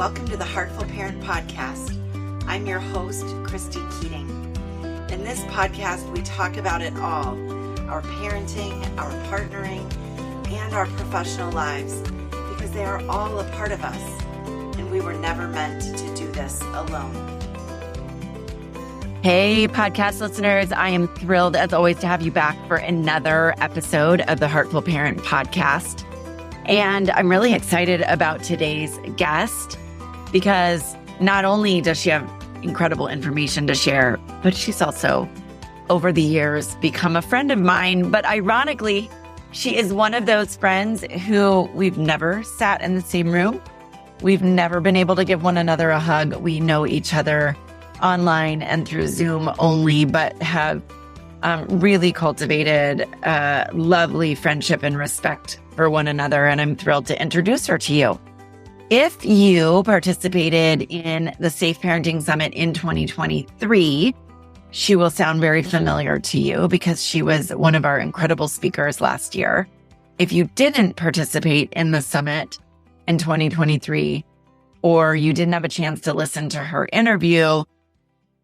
Welcome to the Heartful Parent Podcast. I'm your host, Christy Keating. In this podcast, we talk about it all, our parenting, our partnering, and our professional lives, because they are all a part of us, and we were never meant to do this alone. Hey, podcast listeners. I am thrilled, as always, to have you back for another episode of the Heartful Parent Podcast. And I'm really excited about today's guest because not only does she have incredible information to share, but she's also, over the years, become a friend of mine. But ironically, she is one of those friends who we've never sat in the same room. We've never been able to give one another a hug. We know each other online and through Zoom only, but have really cultivated a lovely friendship and respect for one another. And I'm thrilled to introduce her to you. If you participated in the Safe Parenting Summit in 2023, she will sound very familiar to you because she was one of our incredible speakers last year. If you didn't participate in the summit in 2023, or you didn't have a chance to listen to her interview,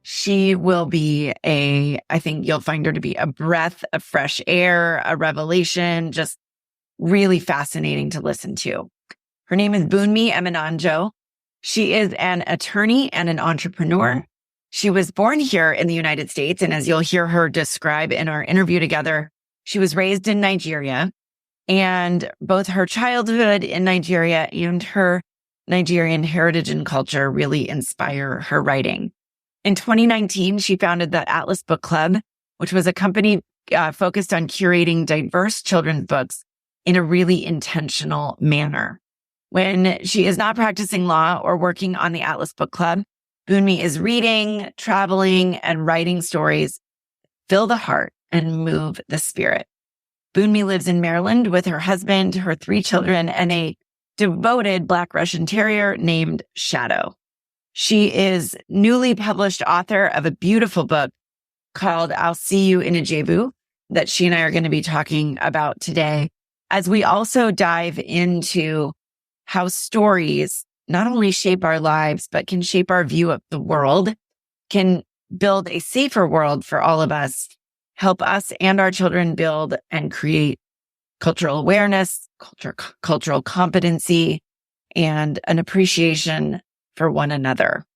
she will be I think you'll find her to be a breath of fresh air, a revelation, just really fascinating to listen to. Her name is Bunmi Emenanjo. She is an attorney and an entrepreneur. She was born here in the United States, and as you'll hear her describe in our interview together, she was raised in Nigeria, and both her childhood in Nigeria and her Nigerian heritage and culture really inspire her writing. In 2019, she founded the Atlas Book Club, which was a company focused on curating diverse children's books in a really intentional manner. When she is not practicing law or working on the Atlas Book Club, Bunmi is reading, traveling, and writing stories fill the heart and move the spirit. Bunmi lives in Maryland with her husband, her 3 children, and a devoted Black Russian Terrier named Shadow. She is newly published author of a beautiful book called I'll See You in Ijebu that she and I are going to be talking about today, as we also dive into how stories not only shape our lives, but can shape our view of the world, can build a safer world for all of us, help us and our children build and create cultural awareness, cultural competency, and an appreciation for one another.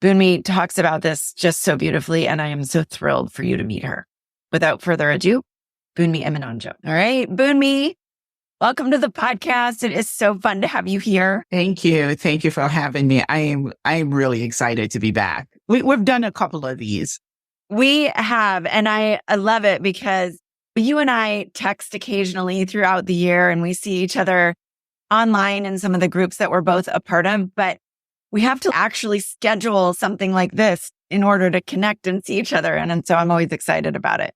Bunmi talks about this just so beautifully, and I am so thrilled for you to meet her. Without further ado, Bunmi Emenanjo. All right, Bunmi, welcome to the podcast. It is so fun to have you here. Thank you. Thank you for having me. I am really excited to be back. We've done a couple of these. We have, and I love it because you and I text occasionally throughout the year, and we see each other online in some of the groups that we're both a part of, but we have to actually schedule something like this in order to connect and see each other. And so I'm always excited about it.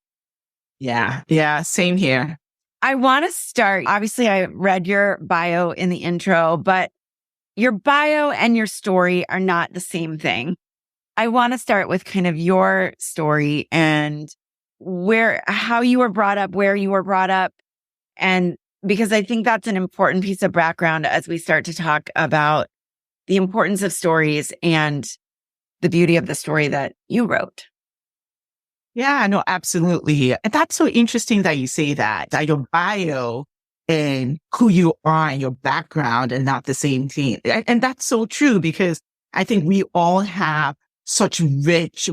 Yeah, same here. I want to start. Obviously, I read your bio in the intro, but your bio and your story are not the same thing. I want to start with kind of your story and how you were brought up, where you were brought up. And because I think that's an important piece of background as we start to talk about the importance of stories and the beauty of the story that you wrote. Yeah, no, absolutely. And that's so interesting that you say that your bio and who you are and your background are not the same thing. And that's so true because I think we all have such rich,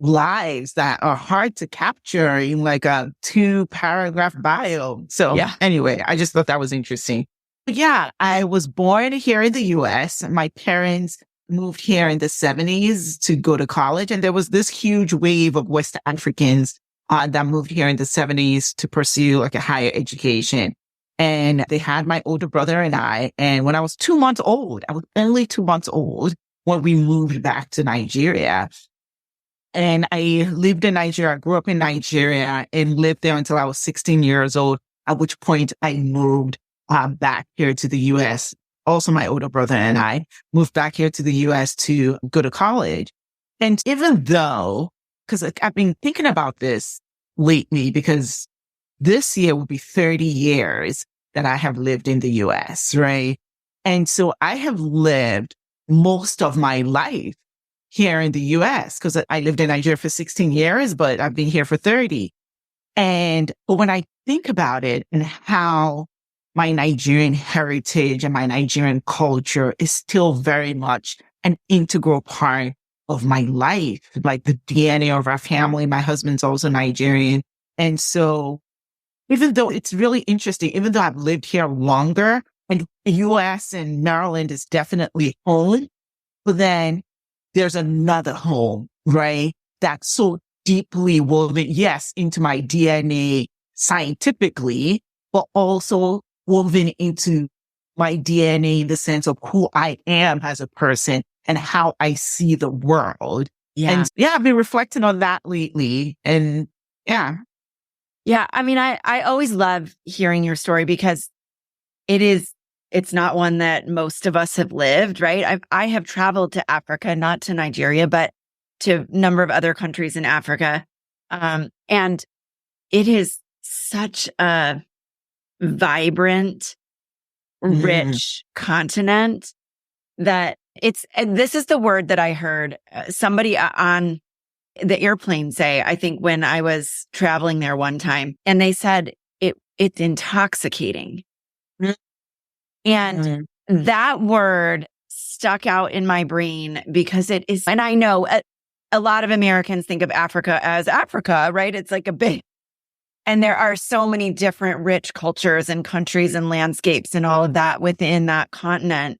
lives that are hard to capture in like a 2-paragraph bio. So Anyway, I just thought that was interesting. Yeah, I was born here in the U.S. My parents moved here in the 70s to go to college. And there was this huge wave of West Africans that moved here in the 70s to pursue like a higher education. And they had my older brother and I. And when I was 2 months old, I was only 2 months old when we moved back to Nigeria. And I lived in Nigeria, I grew up in Nigeria and lived there until I was 16 years old, at which point I moved back here to the U.S. Also, my older brother and I moved back here to the U.S. to go to college. And even though, because I've been thinking about this lately, because this year will be 30 years that I have lived in the U.S., right? And so I have lived most of my life here in the US because I lived in Nigeria for 16 years, but I've been here for 30. But when I think about it and how my Nigerian heritage and my Nigerian culture is still very much an integral part of my life, like the DNA of our family. My husband's also Nigerian. And so even though it's really interesting, even though I've lived here longer, and the US and Maryland is definitely home, but then there's another home, right? That's so deeply woven, yes, into my DNA scientifically, but also woven into my DNA in the sense of who I am as a person and how I see the world. Yeah. And yeah, I've been reflecting on that lately. And yeah. Yeah. I mean, I always love hearing your story because it's not one that most of us have lived, right? I have traveled to Africa, not to Nigeria, but to a number of other countries in Africa. And it is such a vibrant, rich continent that and this is the word that I heard somebody on the airplane say, I think when I was traveling there one time, and they said it's intoxicating. And that word stuck out in my brain because it is, and I know a lot of Americans think of Africa as Africa, right? It's like a big, and there are so many different rich cultures and countries and landscapes and all of that within that continent,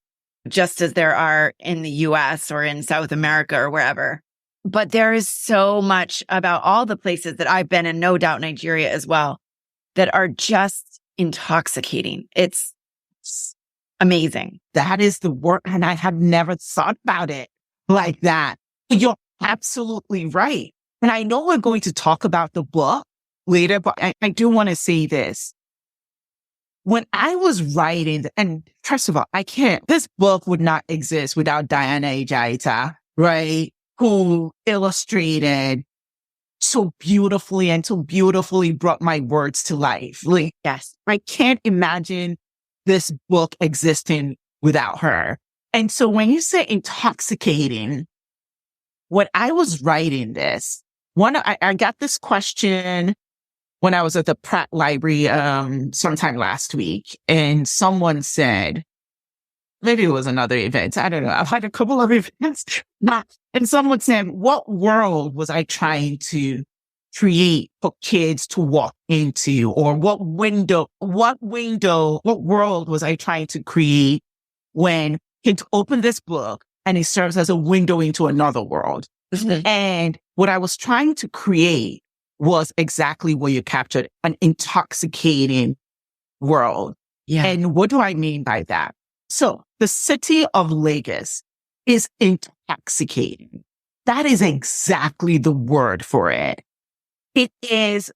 just as there are in the US or in South America or wherever. But there is so much about all the places that I've been, and no doubt Nigeria as well, that are just intoxicating. It's amazing. That is the word. And I have never thought about it like that. You're absolutely right. And I know we're going to talk about the book later, but I do want to say this. When I was writing, and first of all, this book would not exist without Diana Ejaita, right? Who illustrated so beautifully and so beautifully brought my words to life. Like, Yes. I can't imagine this book existing without her. And so when you say intoxicating, when I was writing this, I got this question when I was at the Pratt Library sometime last week, and someone said, maybe it was another event, I don't know, I've had a couple of events, and someone said, what world was I trying to create for kids to walk into? Or what world was I trying to create when kids open this book and it serves as a window into another world? And what I was trying to create was exactly what you captured, an intoxicating world. Yeah. And what do I mean by that? So the city of Lagos is intoxicating. That is exactly the word for it. It is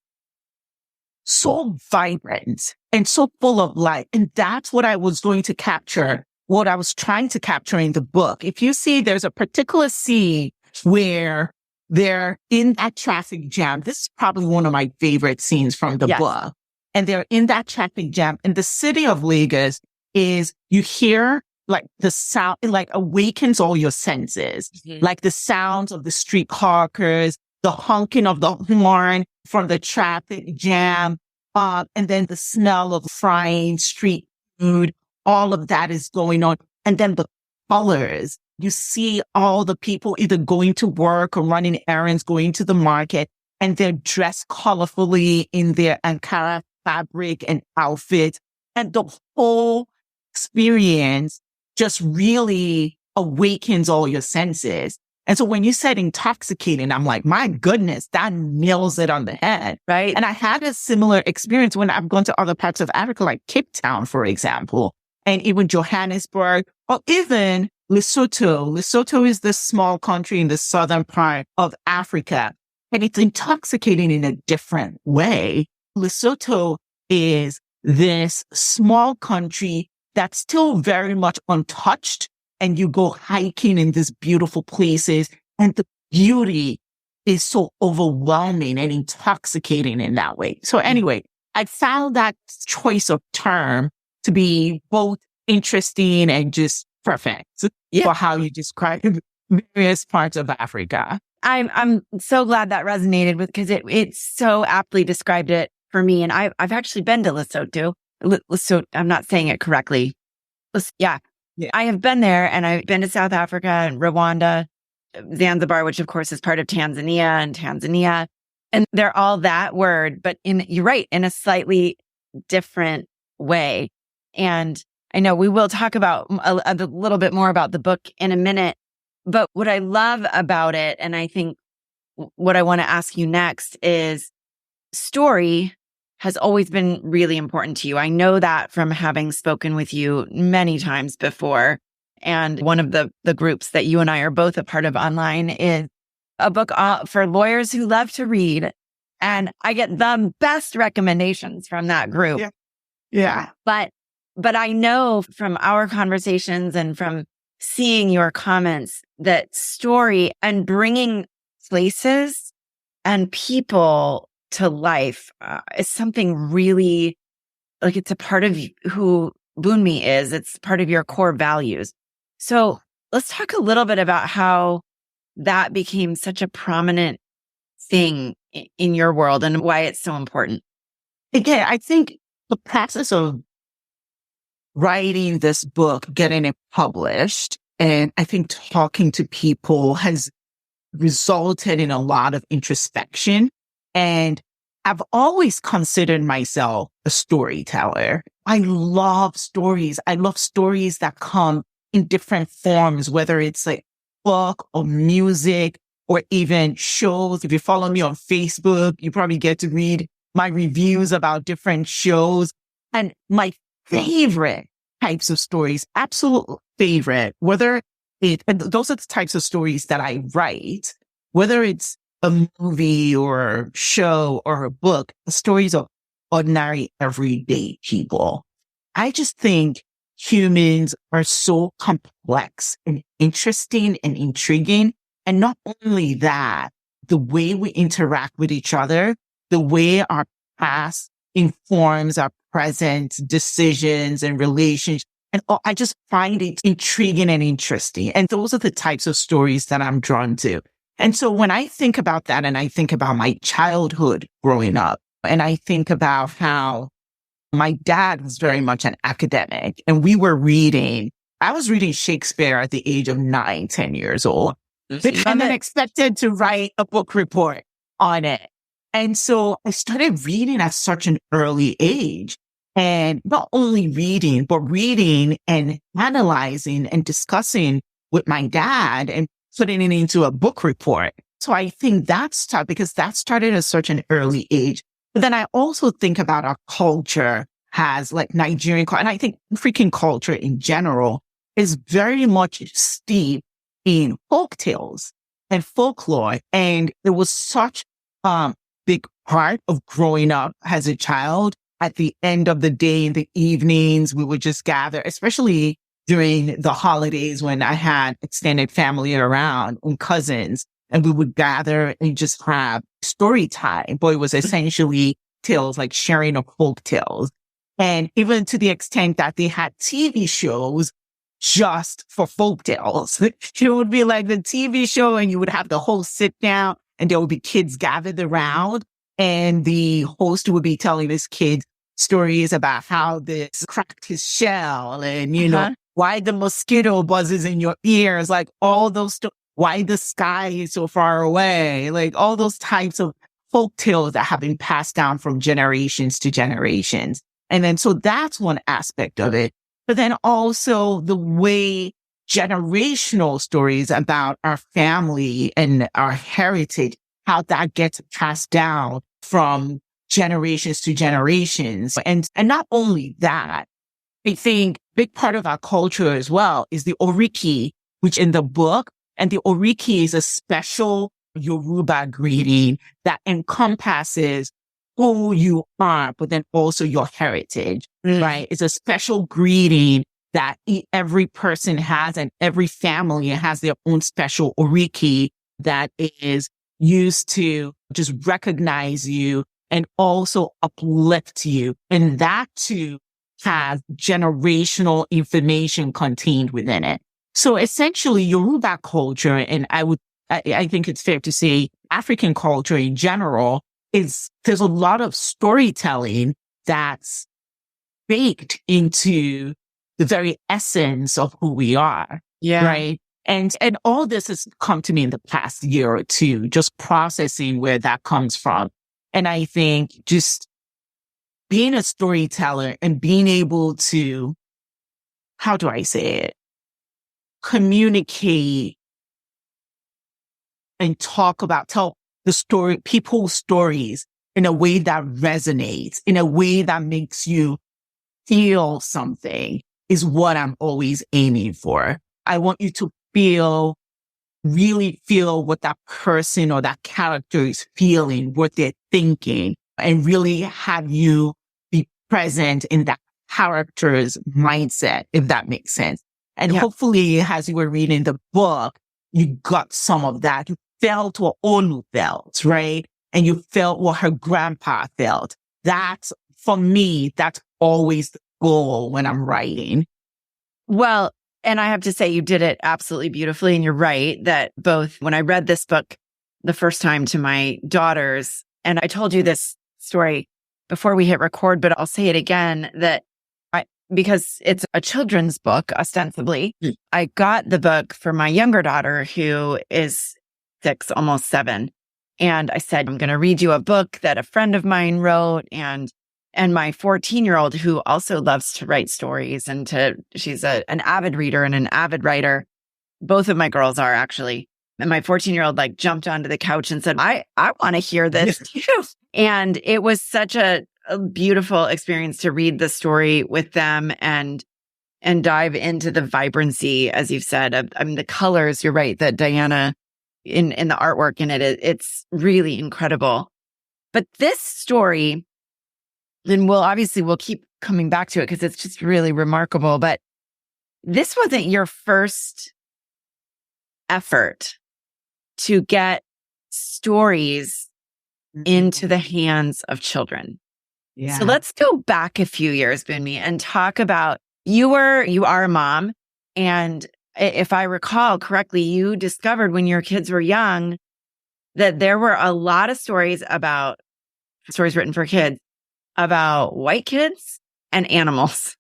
so vibrant and so full of life. And that's what I was going to capture, what I was trying to capture in the book. If you see, there's a particular scene where they're in that traffic jam. This is probably one of my favorite scenes from the book. And they're in that traffic jam. And the city of Lagos is, you hear like the sound, it like awakens all your senses, like the sounds of the street hawkers, the honking of the horn from the traffic jam, and then the smell of frying street food. All of that is going on. And then the colors. You see all the people either going to work or running errands, going to the market, and they're dressed colorfully in their Ankara fabric and outfits. And the whole experience just really awakens all your senses. And so when you said intoxicating, I'm like, my goodness, that nails it on the head. Right. And I had a similar experience when I've gone to other parts of Africa, like Cape Town, for example, and even Johannesburg, or even Lesotho. Lesotho is this small country in the southern part of Africa, and it's intoxicating in a different way. Lesotho is this small country that's still very much untouched, and you go hiking in these beautiful places, and the beauty is so overwhelming and intoxicating in that way. So anyway, I found that choice of term to be both interesting and just perfect for how you describe various parts of Africa. I'm so glad that resonated with, because it so aptly described it for me. And I've actually been to Lesotho. Lesotho, I'm not saying it correctly. Yeah. I have been there, and I've been to South Africa and Rwanda, Zanzibar, which of course is part of Tanzania. And they're all that word, but you're right, in a slightly different way. And I know we will talk about a little bit more about the book in a minute, but what I love about it, and I think what I want to ask you next, is story has always been really important to you. I know that from having spoken with you many times before. And one of the groups that you and I are both a part of online is a book for lawyers who love to read. And I get the best recommendations from that group. Yeah. But I know from our conversations and from seeing your comments that story and bringing places and people to life is something really, like, it's a part of who Bunmi is. It's part of your core values. So let's talk a little bit about how that became such a prominent thing in your world and why it's so important. Again, I think the process of writing this book, getting it published, and I think talking to people has resulted in a lot of introspection. And I've always considered myself a storyteller. I love stories. I love stories that come in different forms, whether it's like book or music or even shows. If you follow me on Facebook, you probably get to read my reviews about different shows. And my favorite types of stories, absolute favorite, and those are the types of stories that I write, whether it's a movie or a show or a book, the stories of ordinary, everyday people. I just think humans are so complex and interesting and intriguing. And not only that, the way we interact with each other, the way our past informs our present decisions and relations. And I just find it intriguing and interesting. And those are the types of stories that I'm drawn to. And so when I think about that, and I think about my childhood growing up, and I think about how my dad was very much an academic, and I was reading Shakespeare at the age of 9, 10 years old, and then expected to write a book report on it. And so I started reading at such an early age, and not only reading, but reading and analyzing and discussing with my dad and putting it into a book report. So I think because that started at such an early age. But then I also think about our culture has, like, Nigerian culture, and I think African culture in general is very much steeped in folk tales and folklore. And there was such big part of growing up as a child. At the end of the day, in the evenings, we would just gather, especially during the holidays when I had extended family around and cousins, and we would gather and just have story time. But it was essentially tales, like sharing of folk tales. And even to the extent that they had TV shows just for folk tales. It would be like the TV show, and you would have the host sit down, and there would be kids gathered around, and the host would be telling his kids stories about how this cracked his shell, and, why the mosquito buzzes in your ears, like all those, why the sky is so far away, like all those types of folk tales that have been passed down from generations to generations. And then, so that's one aspect of it. But then also the way generational stories about our family and our heritage, how that gets passed down from generations to generations. And not only that, I think big part of our culture as well is the oriki, which in the book, and the oriki is a special Yoruba greeting that encompasses who you are, but then also your heritage, right? It's a special greeting that every person has, and every family has their own special oriki that is used to just recognize you and also uplift you. And that too has generational information contained within it. So essentially Yoruba culture, and I think it's fair to say African culture in general, there's a lot of storytelling that's baked into the very essence of who we are. Yeah. Right. And all this has come to me in the past year or two, just processing where that comes from. And I think just being a storyteller and being able to, how do I say it? Communicate and tell the story, people's stories in a way that resonates, in a way that makes you feel something is what I'm always aiming for. I want you to really feel what that person or that character is feeling, what they're thinking, and really have you be present in that character's mindset, if that makes sense. And hopefully, as you were reading the book, you got some of that. You felt what Olu felt, right? And you felt what her grandpa felt. That's, for me, that's always the goal when I'm writing. Well, and I have to say you did it absolutely beautifully. And you're right that both when I read this book the first time to my daughters, and I told you this story before we hit record, but I'll say it again, that because it's a children's book, ostensibly, I got the book for my younger daughter, who is 6, almost 7. And I said, I'm going to read you a book that a friend of mine wrote. And my 14-year-old, who also loves to write stories she's an avid reader and an avid writer. Both of my girls are, actually. And my 14-year-old jumped onto the couch and said, I want to hear this too. And it was such a beautiful experience to read the story with them and dive into the vibrancy, as you've said, the colors. You're right that Diana in the artwork in it's really incredible. But this story, and we'll keep coming back to it because it's just really remarkable. But this wasn't your first effort to get stories into the hands of children. Yeah. So let's go back a few years, Bunmi, and talk about you are a mom. And if I recall correctly, you discovered when your kids were young that there were a lot of stories written for kids about white kids and animals.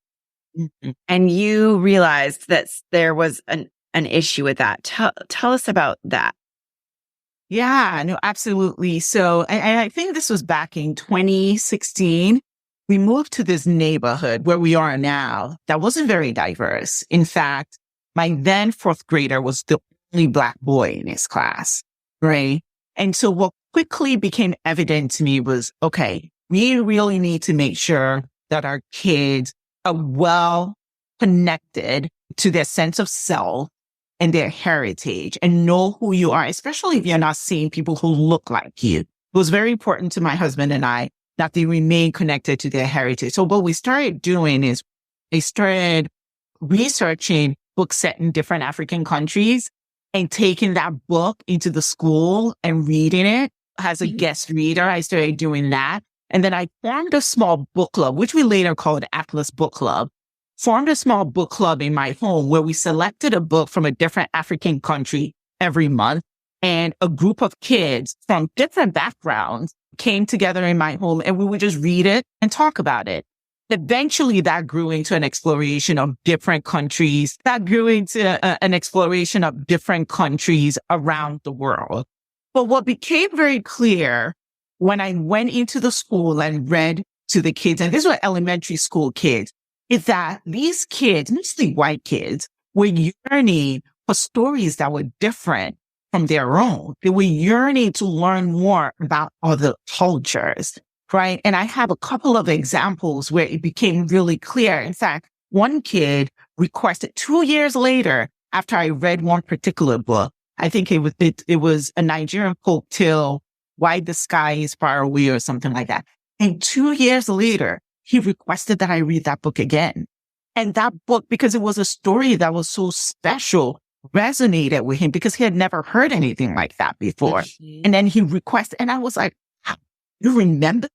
Mhm. And you realized that there was an issue with that. Tell us about that. Yeah, no, absolutely. So I think this was back in 2016. We moved to this neighborhood where we are now that wasn't very diverse. In fact, my then 4th grader was the only Black boy in his class, right? And so what quickly became evident to me was, okay, we really need to make sure that our kids are well connected to their sense of self and their heritage and know who you are, especially if you're not seeing people who look like you. It was very important to my husband and I that they remain connected to their heritage. So what we started doing is I started researching books set in different African countries and taking that book into the school and reading it as a guest reader. I started doing that. And then I formed a small book club, which we later called Atlas Book Club. Formed a small book club in my home where we selected a book from a different African country every month. And a group of kids from different backgrounds came together in my home and we would just read it and talk about it. Eventually that grew into an exploration of different countries. That grew into an exploration of different countries around the world. But what became very clear when I went into the school and read to the kids, and these were elementary school kids, is that these kids, mostly white kids, were yearning for stories that were different from their own. They were yearning to learn more about other cultures, right? And I have a couple of examples where it became really clear. In fact, one kid requested 2 years later, after I read one particular book, I think it was a Nigerian folk tale, Why the Sky is Far Away or something like that. And 2 years later, he requested that I read that book again. And that book, because it was a story that was so special, resonated with him because he had never heard anything like that before. And then he requested, and I was like, you remember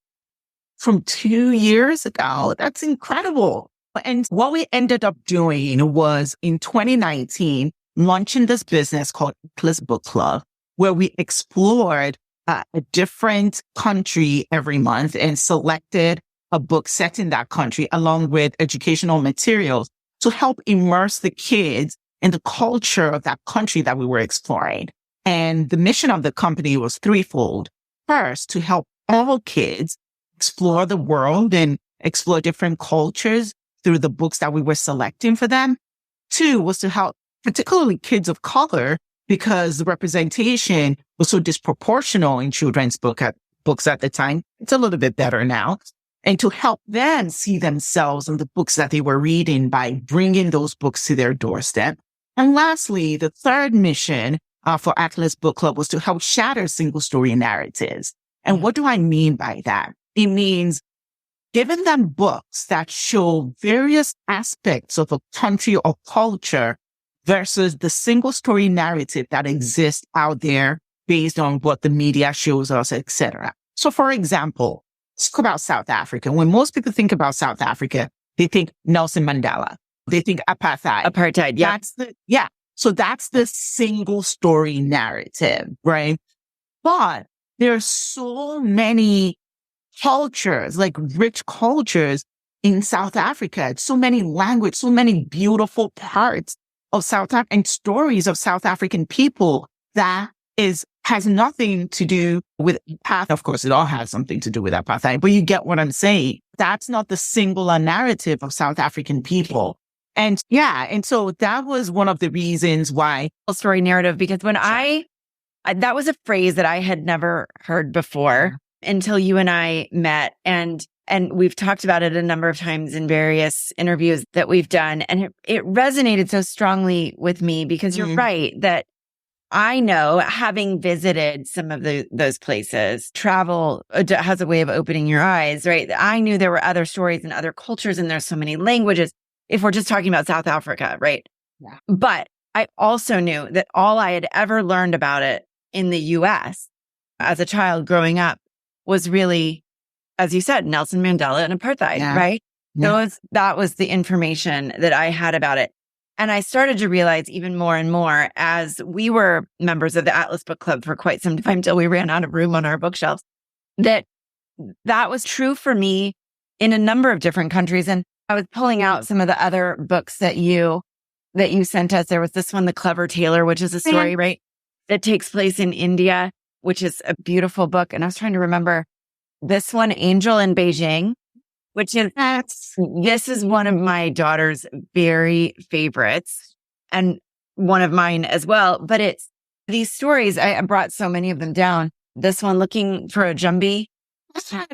from 2 years ago? That's incredible. And what we ended up doing was in 2019, launching this business called Atlas Book Club, where we explored a different country every month and selected a book set in that country along with educational materials to help immerse the kids in the culture of that country that we were exploring. And the mission of the company was threefold. First, to help all kids explore the world and explore different cultures through the books that we were selecting for them. Two was to help particularly kids of color because the representation was so disproportional in children's books at the time. It's a little bit better now. And to help them see themselves in the books that they were reading by bringing those books to their doorstep. And lastly, the third mission for Atlas Book Club was to help shatter single story narratives. And what do I mean by that? It means giving them books that show various aspects of a country or culture versus the single story narrative that exists out there based on what the media shows us, etc. So for example, let's talk about South Africa. When most people think about South Africa, they think Nelson Mandela. They think apartheid. Apartheid, yeah. So that's the single story narrative, right? But there are so many cultures, like rich cultures in South Africa, so many language, so many beautiful parts of South Africa and stories of South African people that has nothing to do with apartheid. Of course, it all has something to do with apartheid, but you get what I'm saying. That's not the singular narrative of South African people. And so that was one of the reasons why story narrative, because when that was a phrase that I had never heard before until you and I met. And we've talked about it a number of times in various interviews that we've done. And it resonated so strongly with me because you're right that I know, having visited some of those places, travel has a way of opening your eyes, right? I knew there were other stories and other cultures, and there's so many languages. If we're just talking about South Africa, right? Yeah. But I also knew that all I had ever learned about it in the US as a child growing up was really, as you said, Nelson Mandela and apartheid, right? Yeah. That was the information that I had about it. And I started to realize even more and more as we were members of the Atlas Book Club for quite some time till we ran out of room on our bookshelves, that was true for me in a number of different countries. And I was pulling out some of the other books that you sent us. There was this one, The Clever Tailor, which is a story, right, that takes place in India, which is a beautiful book. And I was trying to remember this one, Angel in Beijing, which is, this is one of my daughter's very favorites and one of mine as well. But it's these stories, I brought so many of them down. This one, Looking for a Jumbie.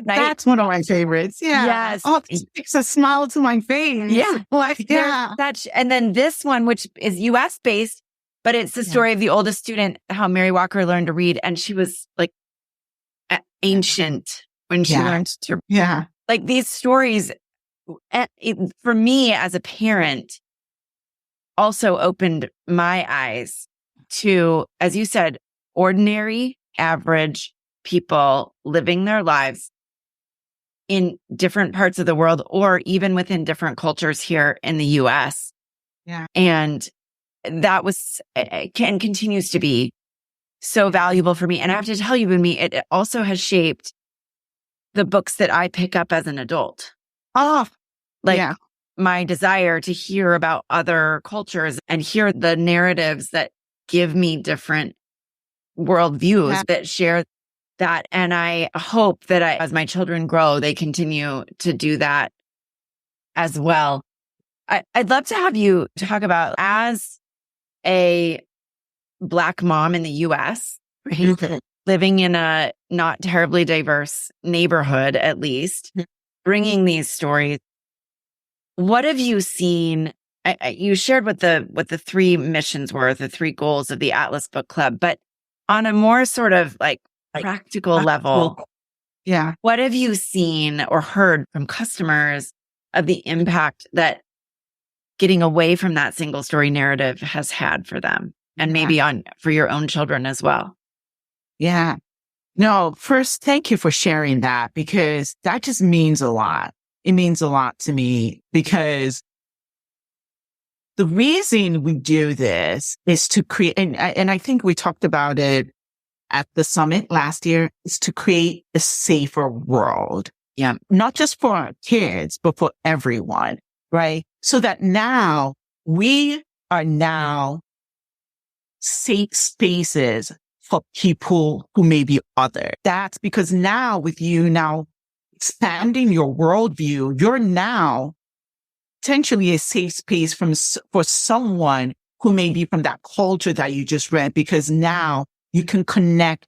That's one of my favorites. Yeah. Yes. Oh, it's a smile to my face. Yeah. Yeah. And then this one, which is US based, but it's the story of the oldest student, how Mary Walker learned to read. And she was like ancient when she learned to read. Yeah. Like these stories, for me as a parent, also opened my eyes to, as you said, ordinary, average people living their lives in different parts of the world or even within different cultures here in the US. Yeah. And that was and continues to be so valuable for me. And I have to tell you, Bunmi, it also has shaped the books that I pick up as an adult. My desire to hear about other cultures and hear the narratives that give me different worldviews that share that. And I hope that as my children grow, they continue to do that as well. I'd love to have you talk about, as a Black mom in the US, right? Living in a not terribly diverse neighborhood, at least, bringing these stories. What have you seen? You shared what the three missions were, the three goals of the Atlas Book Club, but on a more sort of practical level, what have you seen or heard from customers of the impact that getting away from that single story narrative has had for them, and maybe for your own children as well? Yeah. No, first, thank you for sharing that, because that just means a lot. it means a lot to me because the reason we do this is to create, and I think we talked about it at the summit last year, is to create a safer world. Yeah. Not just for our kids, but for everyone, right? So that now we are now safe spaces for people who may be other. That's because now with you now expanding your worldview, you're now potentially a safe space for someone who may be from that culture that you just read, because now you can connect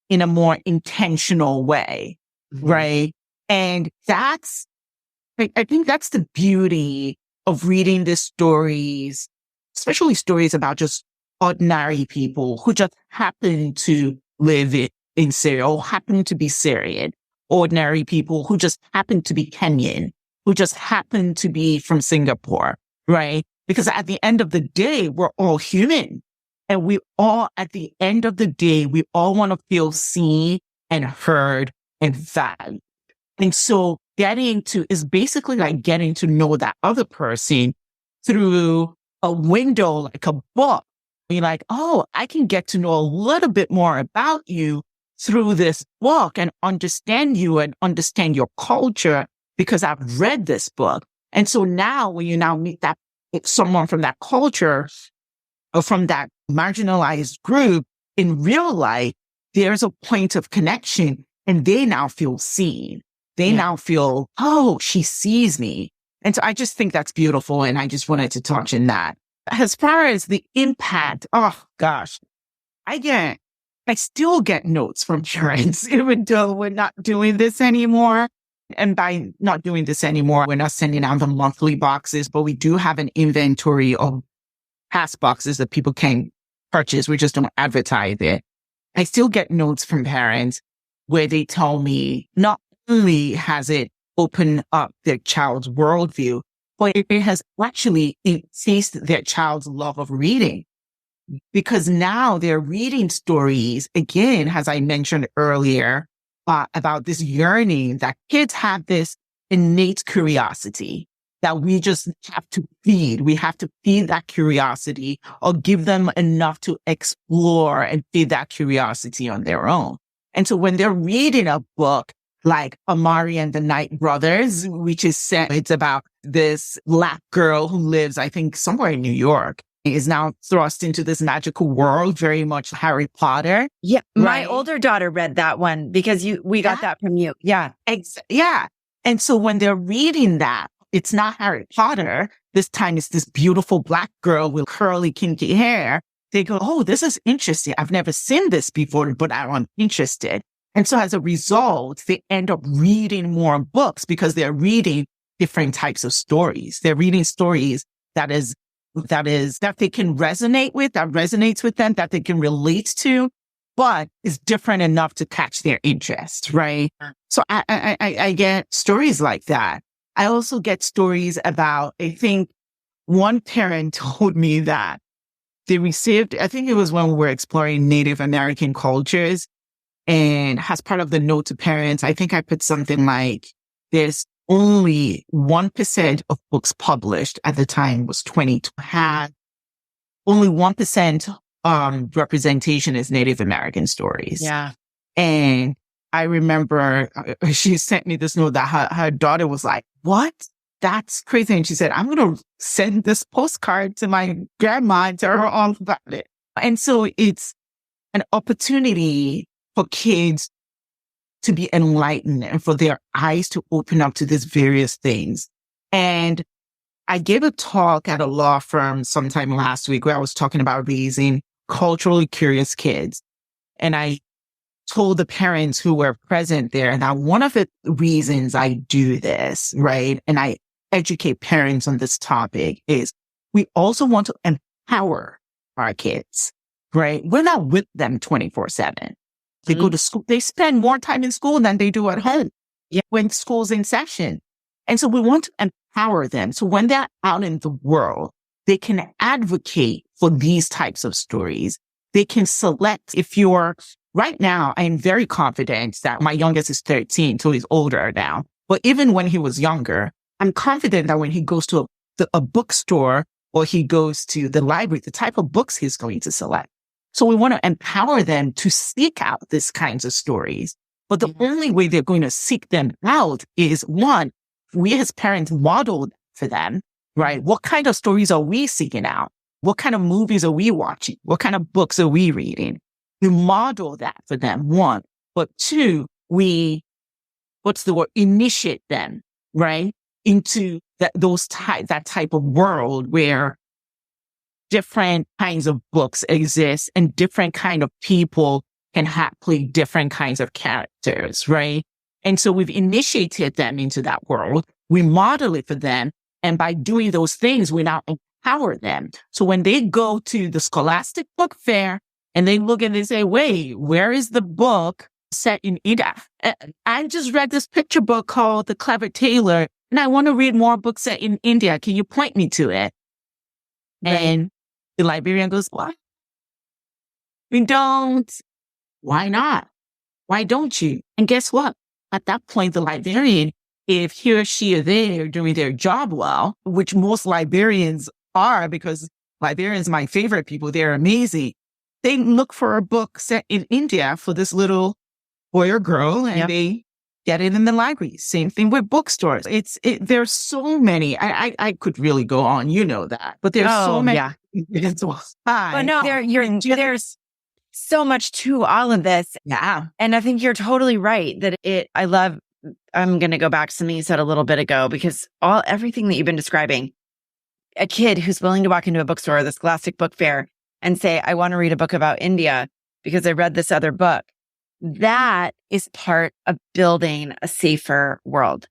in a more intentional way, right? And I think that's the beauty of reading the stories, especially stories about just ordinary people who just happen to live in Syria or happen to be Syrian, ordinary people who just happen to be Kenyan, who just happen to be from Singapore, right? Because at the end of the day, we're all human. And we all, at the end of the day, we all want to feel seen and heard and valued. And so is basically like getting to know that other person through a window, like a book. You're like, oh, I can get to know a little bit more about you through this book and understand you and understand your culture because I've read this book. And so now when you now meet someone from that culture or from that marginalized group in real life, there's a point of connection and they now feel seen. They now feel, oh, she sees me. And so I just think that's beautiful. And I just wanted to touch on that. As far as the impact, oh gosh, I still get notes from parents, even though we're not doing this anymore. And by not doing this anymore, we're not sending out the monthly boxes, but we do have an inventory of past boxes that people can purchase. We just don't advertise it. I still get notes from parents where they tell me not only has it opened up their child's worldview, but it has actually increased their child's love of reading. Because now they're reading stories, again, as I mentioned earlier, about this yearning that kids have this innate curiosity that we just have to feed. We have to feed that curiosity or give them enough to explore and feed that curiosity on their own. And so when they're reading a book like Amari and the Night Brothers, which it's about this Black girl who lives, I think, somewhere in New York, is now thrust into this magical world, very much Harry Potter. Yeah. Right? My older daughter read that one because we got that from you. Yeah. Yeah. And so when they're reading that, it's not Harry Potter. This time it's this beautiful Black girl with curly, kinky hair. They go, oh, this is interesting. I've never seen this before, but I'm interested. And so as a result, they end up reading more books because they're reading different types of stories. They're reading stories that they can resonate with, that resonates with them, that they can relate to, but is different enough to catch their interest, right? So I get stories like that. I also get stories about, I think one parent told me that they received, I think it was when we were exploring Native American cultures, and as part of the note to parents, I think I put something like, there's only 1% of books published at the time was 20 had only 1% representation as Native American stories. Yeah. And I remember she sent me this note that her daughter was like, what? That's crazy. And she said, I'm going to send this postcard to my grandma and tell her all about it. And so it's an opportunity for kids to be enlightened and for their eyes to open up to these various things. And I gave a talk at a law firm sometime last week where I was talking about raising culturally curious kids. And I told the parents who were present there that one of the reasons I do this, right, and I educate parents on this topic is we also want to empower our kids, right? We're not with them 24/7. They go to school. They spend more time in school than they do at home when school's in session. And so we want to empower them. So when they're out in the world, they can advocate for these types of stories. They can select right now, I'm very confident that my youngest is 13, so he's older now. But even when he was younger, I'm confident that when he goes to a bookstore or he goes to the library, the type of books he's going to select. So we want to empower them to seek out these kinds of stories. But the only way they're going to seek them out is, one, we as parents model for them, right? What kind of stories are we seeking out? What kind of movies are we watching? What kind of books are we reading? We model that for them, one. But two, initiate them, right? Into that type of world where different kinds of books exist and different kind of people can play different kinds of characters, right? And so we've initiated them into that world. We model it for them. And by doing those things, we now empower them. So when they go to the Scholastic Book Fair and they look and they say, wait, where is the book set in India? I just read this picture book called The Clever Tailor, and I want to read more books set in India. Can you point me to it? Right. And the librarian goes, what? We don't. Why not? Why don't you? And guess what? At that point, the librarian, if he or she are there doing their job well, which most librarians are, because librarians are my favorite people, they're amazing. They look for a book set in India for this little boy or girl, and they get it in the library. Same thing with bookstores. There's so many. I could really go on, you know that, but there's so many. Yeah. But no, there's so much to all of this. Yeah. And I think you're totally right that I'm going to go back to something you said a little bit ago, because everything that you've been describing, a kid who's willing to walk into a bookstore or the Scholastic Book Fair and say, I want to read a book about India because I read this other book. That is part of building a safer world,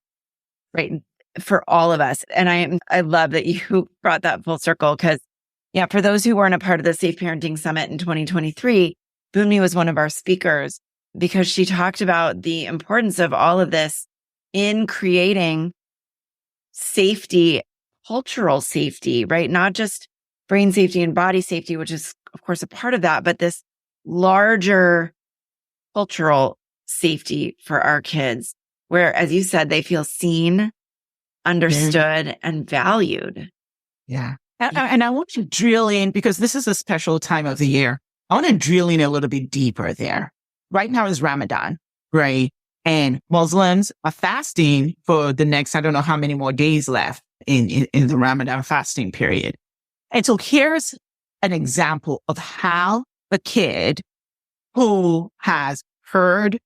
right? For all of us. And I love that you brought that full circle, because for those who weren't a part of the Safe Parenting Summit in 2023, Bunmi was one of our speakers, because she talked about the importance of all of this in creating safety, cultural safety, right? Not just brain safety and body safety, which is of course a part of that, but this larger cultural safety for our kids, where, as you said, they feel seen, understood, and valued. Yeah. And I want to drill in, because this is a special time of the year. I want to drill in a little bit deeper there. Right now is Ramadan, right? And Muslims are fasting for the next, I don't know how many more days left in the Ramadan fasting period. And so here's an example of how a kid who has heard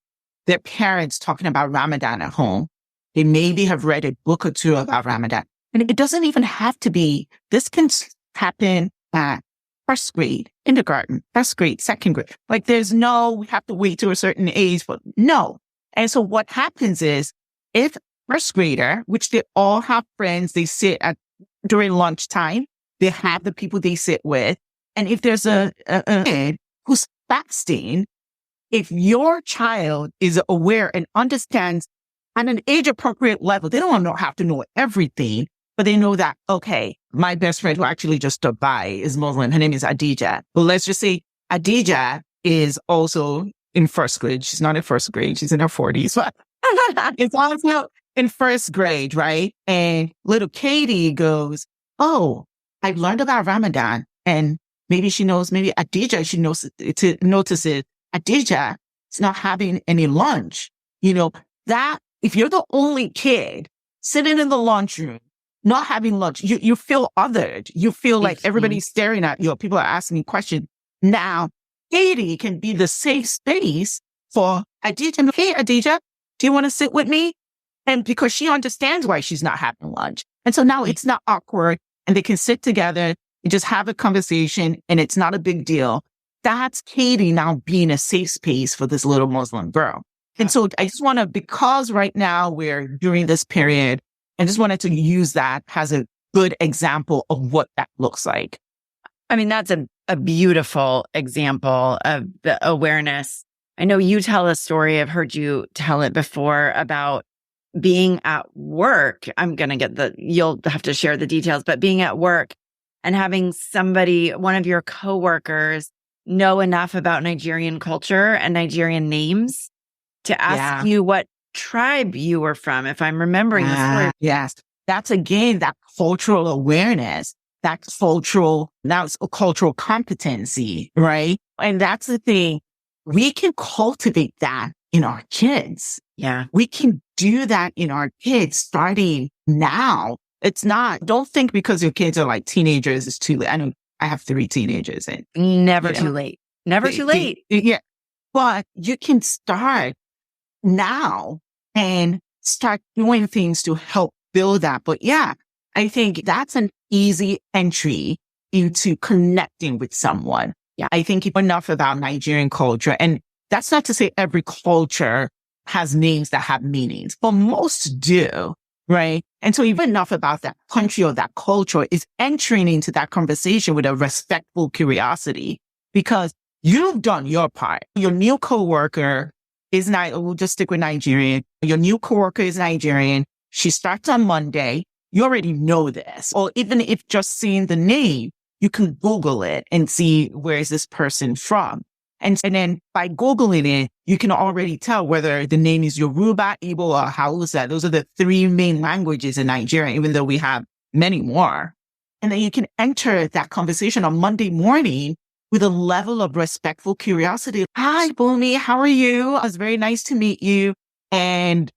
their parents talking about Ramadan at home, they maybe have read a book or two about Ramadan. And it doesn't even have to be, this can happen at first grade, kindergarten, first grade, second grade. Like we have to wait to a certain age, but no. And so what happens is, if first grader, which they all have friends, they sit at during lunchtime, they have the people they sit with. And if there's a kid who's fasting, if your child is aware and understands at an age appropriate level, they don't have to know everything, but they know that, okay, my best friend who actually just stopped by is Muslim. Her name is Adija. But let's just say Adija is also in first grade. She's not in first grade. She's in her 40s. But it's also in first grade, right? And little Katie goes, oh, I've learned about Ramadan. And maybe Adija, she notices Adija is not having any lunch. That if you're the only kid sitting in the lunchroom, not having lunch, you feel othered. You feel like everybody's staring at you. People are asking questions. Now, Katie can be the safe space for Adija. Hey, Adija, do you want to sit with me? And because she understands why she's not having lunch. And so now it's not awkward, and they can sit together and just have a conversation, and it's not a big deal. That's Katie now being a safe space for this little Muslim girl. And so I just want to, because right now we're during this period, I just wanted to use that as a good example of what that looks like. I mean, that's a beautiful example of the awareness. I know you tell a story, I've heard you tell it before, about being at work. You'll have to share the details, but being at work and having one of your coworkers, know enough about Nigerian culture and Nigerian names to ask you what tribe you were from, if I'm remembering the story. Yes. That's again, that cultural awareness, that's a cultural competency, right? And that's the thing. We can cultivate that in our kids. Yeah. We can do that in our kids starting now. It's not, don't think because your kids are like teenagers, it's too late. I know I have 3 teenagers and Never too late. Never too late. Yeah. But you can start now and start doing things to help build that. But yeah, I think that's an easy entry into connecting with someone. Yeah. I think enough about Nigerian culture. And that's not to say every culture has names that have meanings, but most do, right? And so even enough about that country or that culture is entering into that conversation with a respectful curiosity because you've done your part. Your new coworker is we'll just stick with Nigerian. Your new coworker is Nigerian. She starts on Monday. You already know this. Or even if just seeing the name, you can Google it and see where is this person from. And then by Googling it, you can already tell whether the name is Yoruba, Igbo, or Hausa. Those are the 3 main languages in Nigeria, even though we have many more. And then you can enter that conversation on Monday morning with a level of respectful curiosity. Hi, Bunmi, how are you? It was very nice to meet you. And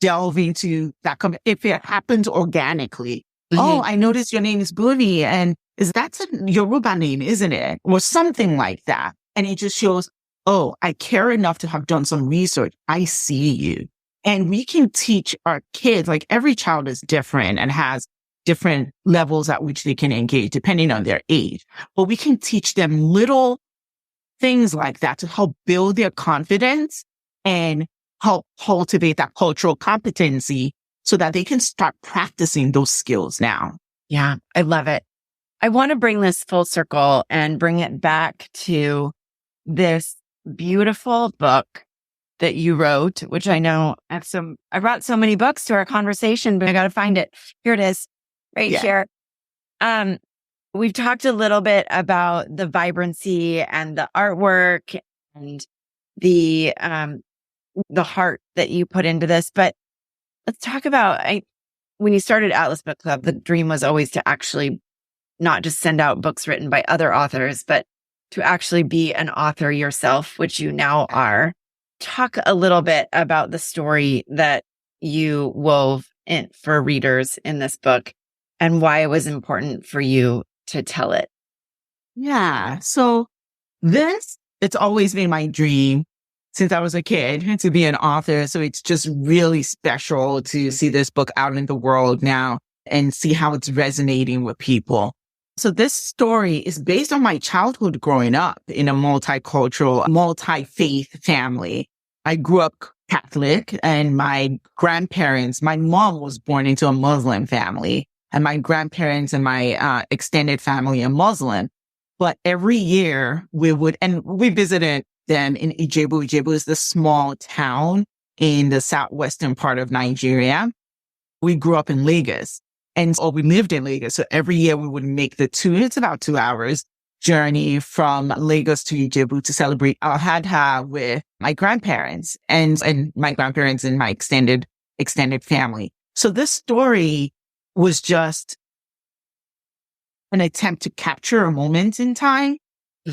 delve into that. If it happens organically. Mm-hmm. Oh, I noticed your name is Bunmi, and that's a Yoruba name, isn't it? Or something like that. And it just shows, oh, I care enough to have done some research. I see you. And we can teach our kids, like every child is different and has different levels at which they can engage depending on their age. But we can teach them little things like that to help build their confidence and help cultivate that cultural competency so that they can start practicing those skills now. Yeah, I love it. I want to bring this full circle and bring it back to this beautiful book that you wrote, which I know I brought so many books to our conversation, but I got to find it. Here it is, right here. We've talked a little bit about the vibrancy and the artwork and the heart that you put into this, but let's talk about, when you started Atlas Book Club, the dream was always to actually not just send out books written by other authors, but to actually be an author yourself, which you now are. Talk a little bit about the story that you wove in for readers in this book and why it was important for you to tell it. Yeah. So it's always been my dream since I was a kid to be an author. So it's just really special to see this book out in the world now and see how it's resonating with people. So this story is based on my childhood growing up in a multicultural, multi-faith family. I grew up Catholic and my mom was born into a Muslim family and my grandparents and my extended family are Muslim. But every year we visited them in Ijebu. Ijebu is the small town in the southwestern part of Nigeria. We grew up in Lagos. We lived in Lagos. So every year we would make it's about 2 hours journey from Lagos to Ijebu to celebrate Al-Adha with my grandparents and my grandparents and my extended family. So this story was just an attempt to capture a moment in time,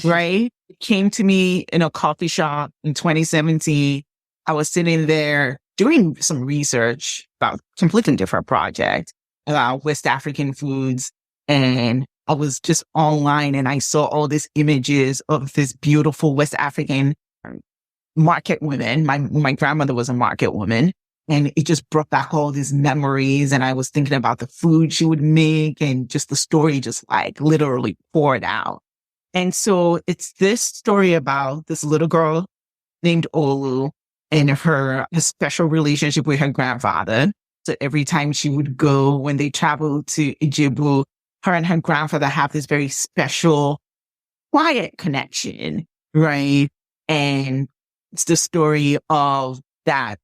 right? It came to me in a coffee shop in 2017. I was sitting there doing some research about a completely different project about West African foods. And I was just online and I saw all these images of this beautiful West African market women. My grandmother was a market woman and it just brought back all these memories. And I was thinking about the food she would make and just the story just like literally poured out. And so it's this story about this little girl named Olu and her special relationship with her grandfather. So every time she would go, when they traveled to Ijebu, her and her grandfather have this very special, quiet connection, right? And it's the story of that.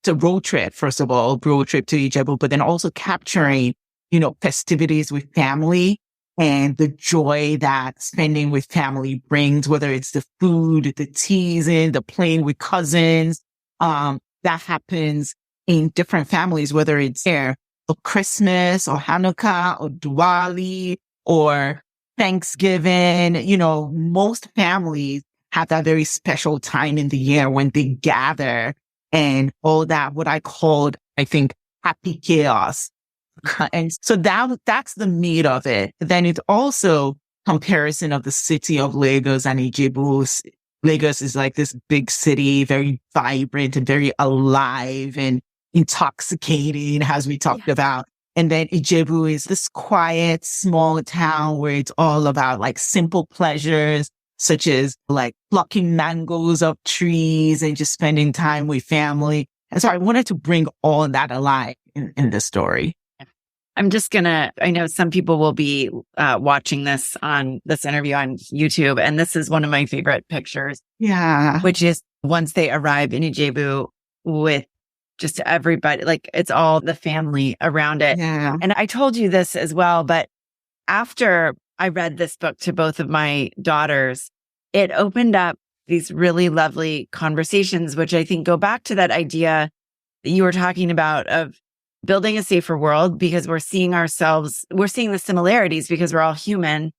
It's a road trip, first of all, road trip to Ijebu, but then also capturing, festivities with family and the joy that spending with family brings, whether it's the food, the teasing, the playing with cousins, that happens in different families, whether it's there or Christmas or Hanukkah or Diwali or Thanksgiving. Most families have that very special time in the year when they gather and all that, what I called, I think, happy chaos. And so that's the meat of it. Then it's also comparison of the city of Lagos and Ijebu. Lagos is like this big city, very vibrant and very alive and intoxicating, as we talked about. And then Ijebu is this quiet, small town where it's all about like simple pleasures, such as like plucking mangoes off trees and just spending time with family. And so I wanted to bring all that alive in the story. I know some people will be watching this interview on YouTube, and this is one of my favorite pictures. Yeah. Which is once they arrive in Ijebu with just everybody, like it's all the family around it. Yeah. And I told you this as well, but after I read this book to both of my daughters, it opened up these really lovely conversations, which I think go back to that idea that you were talking about of building a safer world, because we're seeing the similarities because we're all human,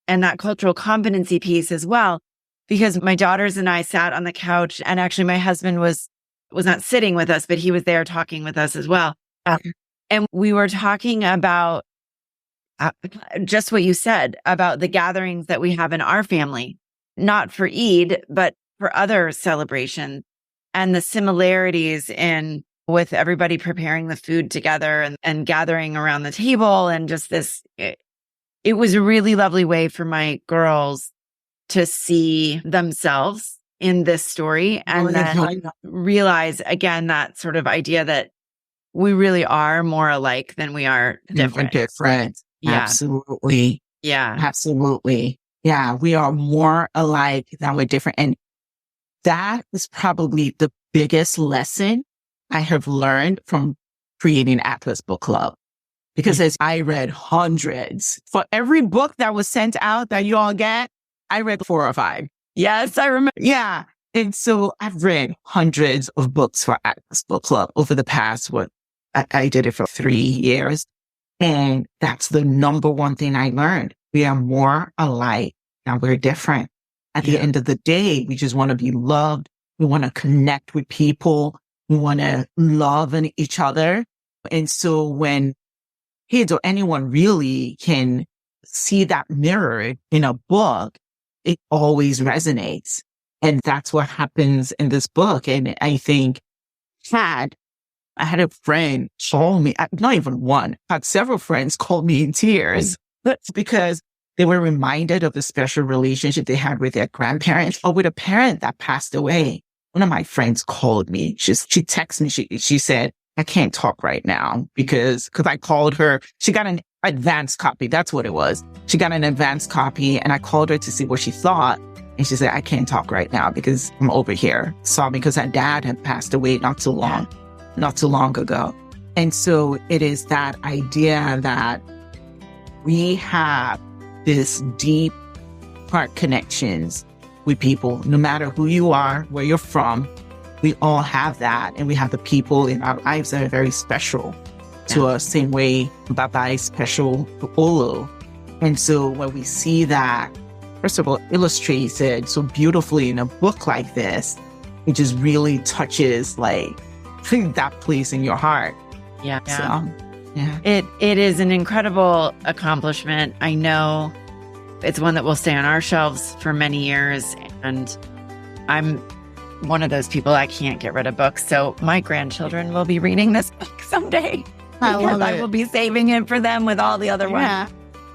and that cultural competency piece as well. Because my daughters and I sat on the couch, and actually my husband was not sitting with us, but he was there talking with us as well. And we were talking about just what you said about the gatherings that we have in our family, not for Eid, but for other celebrations, and the similarities with everybody preparing the food together and gathering around the table, and just this, it was a really lovely way for my girls to see themselves in this story, and then realize again that sort of idea that we really are more alike than we are different. Yeah. Absolutely. Yeah. Absolutely. Yeah. We are more alike than we're different. And that is probably the biggest lesson I have learned from creating Atlas Book Club. Because as I read hundreds, for every book that was sent out that you all get, I read 4 or 5. Yes, I remember. Yeah. And so I've read hundreds of books for Atlas Book Club over the past, I did it for 3 years. And that's the number one thing I learned. We are more alike than we're different. At the end of the day, we just want to be loved. We want to connect with people. We want to love each other. And so when kids or anyone really can see that mirror in a book, it always resonates. And that's what happens in this book. And I think I had a friend call me, not even one, I had several friends call me in tears, but because they were reminded of the special relationship they had with their grandparents or with a parent that passed away. One of my friends called me. She texted me. She said, I can't talk right now because I called her. She got an advanced copy. That's what it was. She got an advanced copy and I called her to see what she thought. And she said, I can't talk right now because I'm over here. Sobbing because her dad had passed away not too long ago. And so it is that idea that we have this deep heart connections with people, no matter who you are, where you're from. We all have that. And we have the people in our lives that are very special to us, same way Baba is special to Olu. And so when we see that, first of all, illustrated so beautifully in a book like this, it just really touches like that place in your heart. Yeah. So, yeah. It is an incredible accomplishment. I know it's one that will stay on our shelves for many years. And I'm one of those people, I can't get rid of books. So my grandchildren will be reading this book someday. I will be saving it for them with all the other ones.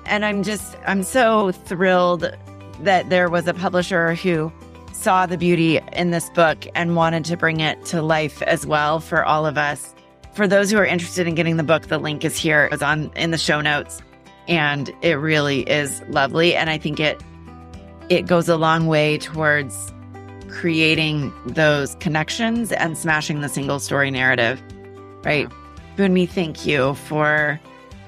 And I'm so thrilled that there was a publisher who saw the beauty in this book and wanted to bring it to life as well for all of us. For those who are interested in getting the book, the link is here. It's in the show notes. And it really is lovely. And I think it goes a long way towards creating those connections and smashing the single story narrative. Right? Bunmi, thank you for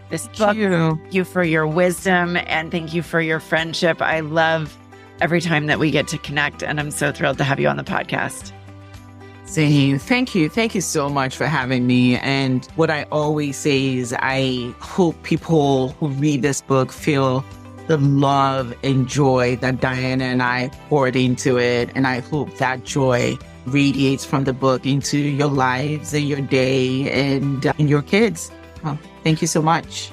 this book. Thank you for your wisdom, and thank you for your friendship. I love every time that we get to connect, and I'm so thrilled to have you on the podcast. Same. Thank you. Thank you so much for having me. And what I always say is I hope people who read this book feel the love and joy that Diana and I poured into it. And I hope that joy radiates from the book into your lives and your day and your kids. Well, thank you so much.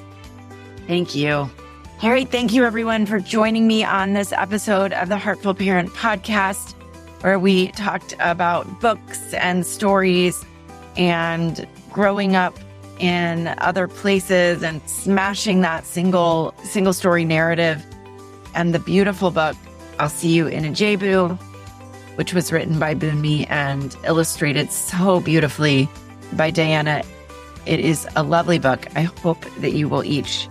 Thank you. All right. Thank you, everyone, for joining me on this episode of the Heartful Parent Podcast, where we talked about books and stories and growing up in other places and smashing that single story narrative and the beautiful book, I'll See You in Ijebu, which was written by Bunmi and illustrated so beautifully by Diana. It is a lovely book. I hope that you will each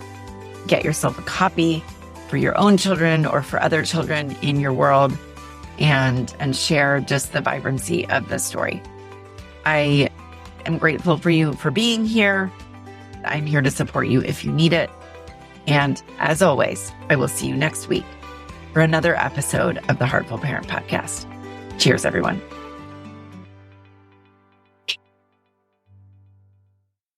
get yourself a copy for your own children or for other children in your world and share just the vibrancy of the story. I am grateful for you for being here. I'm here to support you if you need it. And as always, I will see you next week for another episode of the Heartful Parent Podcast. Cheers, everyone.